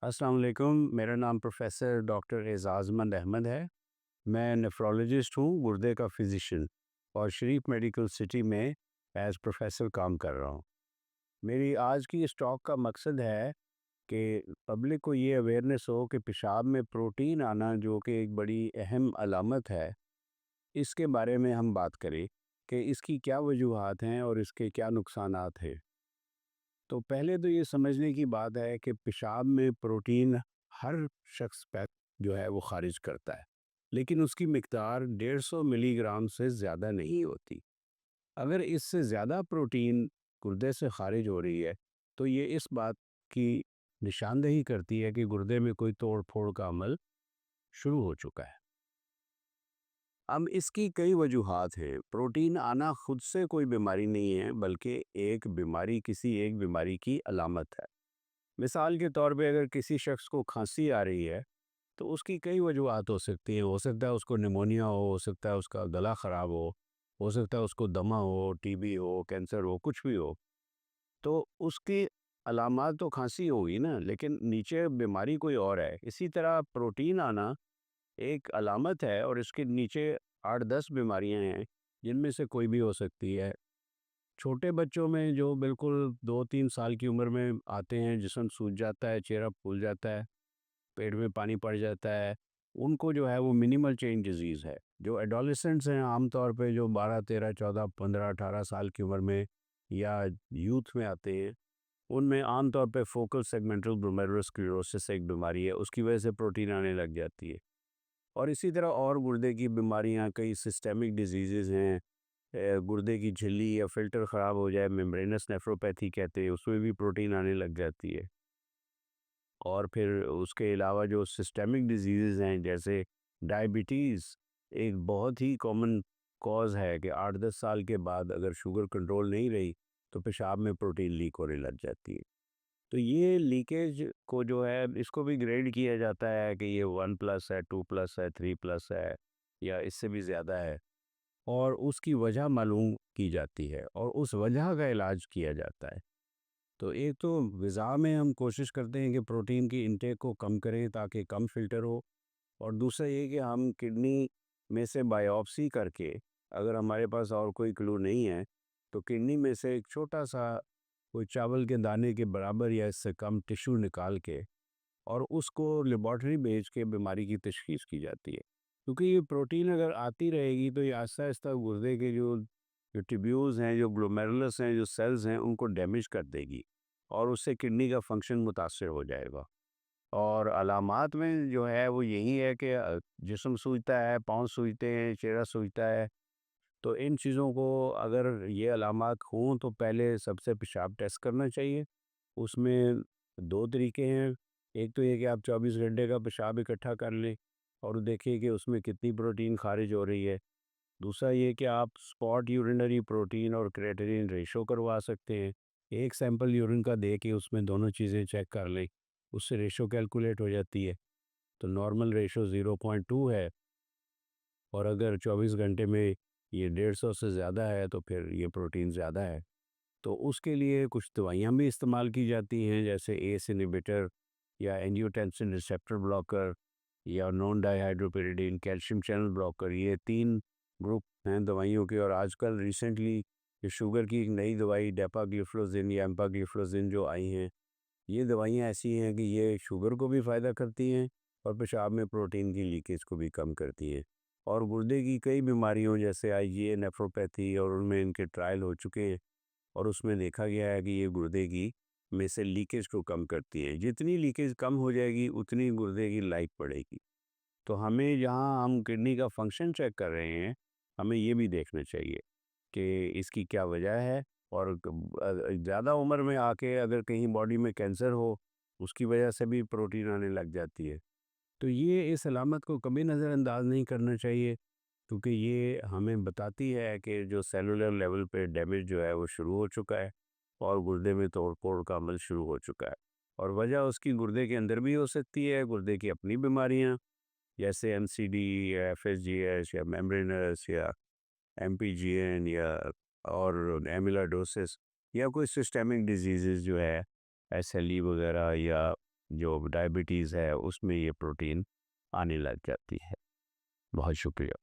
अस्सलाम वालेकुम। मेरा नाम प्रोफेसर डॉक्टर एजाज़मंद अहमद है। मैं नेफ्रोलॉजिस्ट हूँ, गुर्दे का फिजिशियन, और शरीफ मेडिकल सिटी में एज प्रोफेसर काम कर रहा हूँ। मेरी आज की इस टॉक का मकसद है कि पब्लिक को ये अवेयरनेस हो कि पेशाब में प्रोटीन आना जो कि एक बड़ी अहम अलामत है, इसके बारे में हम बात करें कि इसकी क्या वजूहात हैं और इसके क्या नुकसानात हैं। तो पहले तो ये समझने की बात है कि पेशाब में प्रोटीन हर शख्स जो है वो खारिज करता है, लेकिन उसकी मिकदार 150 मिलीग्राम से ज़्यादा नहीं होती। अगर इससे ज़्यादा प्रोटीन गुर्दे से खारिज हो रही है, तो ये इस बात की निशानदेही करती है कि गुर्दे में कोई तोड़ फोड़ का अमल शुरू हो चुका है। अब इसकी कई वजूहात हैं। प्रोटीन आना खुद से कोई बीमारी नहीं है, बल्कि किसी एक बीमारी की अलामत है। मिसाल के तौर पे अगर किसी शख्स को खांसी आ रही है, तो उसकी कई वजूहात हो सकती हैं। हो सकता है उसको निमोनिया हो सकता है उसका गला ख़राब हो सकता है उसको दमा हो, टीबी हो, कैंसर हो, कुछ भी हो। तो उसकी अलामात तो खांसी होगी ना, लेकिन नीचे बीमारी कोई और है। इसी तरह प्रोटीन आना एक अलामत है और इसके नीचे 8-10 बीमारियां हैं, जिनमें से कोई भी हो सकती है। छोटे बच्चों में जो बिल्कुल 2-3 साल की उम्र में आते हैं, जिस्म सूज जाता है, चेहरा फूल जाता है, पेट में पानी पड़ जाता है, उनको जो है वो मिनिमल चेंज डिजीज़ है। जो एडोलेसेंट्स हैं आमतौर पे, जो 12, 13, 14, 15, 18 साल की उम्र में या यूथ में आते हैं, उनमें आमतौर पे फोकल सेगमेंटल ग्लोमेरुलर एक बीमारी है, उसकी वजह से प्रोटीन आने लग जाती है। और इसी तरह और गुर्दे की बीमारियां, कई सिस्टेमिक डिजीज़ हैं। गुर्दे की झिल्ली या फिल्टर ख़राब हो जाए, मेम्ब्रेनस नेफ्रोपैथी कहते हैं, उसमें भी प्रोटीन आने लग जाती है। और फिर उसके अलावा जो सिस्टेमिक डिजीज़ हैं, जैसे डायबिटीज़, एक बहुत ही कॉमन कॉज़ है कि 8-10 साल के बाद अगर शुगर कंट्रोल नहीं रही, तो पेशाब में प्रोटीन लीक होने लग जाती है। तो ये लीकेज को जो है, इसको भी ग्रेड किया जाता है कि ये 1 प्लस है, 2 प्लस है, 3 प्लस है, या इससे भी ज़्यादा है। और उसकी वजह मालूम की जाती है और उस वजह का इलाज किया जाता है। तो एक तो ग़िज़ा में हम कोशिश करते हैं कि प्रोटीन की इंटेक को कम करें ताकि कम फ़िल्टर हो, और दूसरा ये कि हम किडनी में से बायोप्सी करके, अगर हमारे पास और कोई क्लू नहीं है, तो किडनी में से एक छोटा-सा कोई चावल के दाने के बराबर या इससे कम टिश्यू निकाल के और उसको लेबॉर्टरी भेज के बीमारी की तशख़ीस की जाती है। क्योंकि ये प्रोटीन अगर आती रहेगी तो ये आहिस्ता-आहिस्ता गुर्दे के जो ट्यूब्यूल्स हैं, जो ग्लोमेरुलस हैं, जो सेल्स हैं, उनको डैमेज कर देगी और उससे किडनी का फंक्शन मुतासर हो जाएगा। और अलामात में जो है वो यही है कि जिस्म सूजता है, पाँव सूजते हैं, चेहरा सूजता है। तो इन चीज़ों को अगर ये अलामात हों तो पहले सबसे पेशाब टेस्ट करना चाहिए। उसमें 2 तरीके हैं। एक तो ये कि आप 24 घंटे का पेशाब इकट्ठा कर लें और देखिए कि उसमें कितनी प्रोटीन खारिज हो रही है। दूसरा ये कि आप स्पॉट यूरिनरी प्रोटीन और क्रिएटिनिन रेशो करवा सकते हैं। एक सैंपल यूरिन का दे के उसमें दोनों चीज़ें चेक कर लें, उससे रेशो कैलकुलेट हो जाती है। तो नॉर्मल रेशो 0.2 है, और अगर 24 घंटे में ये 150 से ज़्यादा है तो फिर ये प्रोटीन ज़्यादा है। तो उसके लिए कुछ दवाइयाँ भी इस्तेमाल की जाती हैं, जैसे एस इनहिबिटर या एंजियोटेंसिन रिसेप्टर ब्लॉकर या non dihydropyridine calcium channel blocker. ये 3 ग्रुप हैं दवाइयों के। और आजकल रिसेंटली ये शुगर की एक नई दवाई डेपाग्लिफ्लोजिन या एम्पाग्लिफ्लोजिन जो आई हैं, ये दवाइयाँ ऐसी हैं कि ये शुगर को भी फ़ायदा करती हैं और पेशाब में प्रोटीन की लीकेज को भी कम करती हैं। और गुर्दे की कई बीमारियों जैसे आईजीए नेफ्रोपैथी, और उनमें इनके ट्रायल हो चुके हैं, और उसमें देखा गया है कि ये गुर्दे की में से लीकेज को कम करती है। जितनी लीकेज कम हो जाएगी, उतनी गुर्दे की लाइफ बढ़ेगी। तो हमें, जहाँ हम किडनी का फंक्शन चेक कर रहे हैं, हमें ये भी देखना चाहिए कि इसकी क्या वजह है। और ज़्यादा उम्र में आके अगर कहीं बॉडी में कैंसर हो, उसकी वजह से भी प्रोटीन आने लग जाती है। तो ये इस अलामत को कभी नज़रअंदाज नहीं करना चाहिए, क्योंकि ये हमें बताती है कि जो सेलुलर लेवल पे डैमेज जो है वो शुरू हो चुका है और गुर्दे में तोड़-फोड़ का अमल शुरू हो चुका है। और वजह उसकी गुर्दे के अंदर भी हो सकती है, गुर्दे की अपनी बीमारियाँ, जैसे एमसीडी या एफएसजीएच या मेम्ब्रेनस या एमपीजीएन या और एमिलोइडोसिस, या कोई सिस्टेमिक डिजीज़ेज़ जो है, एसएलई वगैरह, या जो डायबिटीज़ है उसमें ये प्रोटीन आने लग जाती है। बहुत शुक्रिया।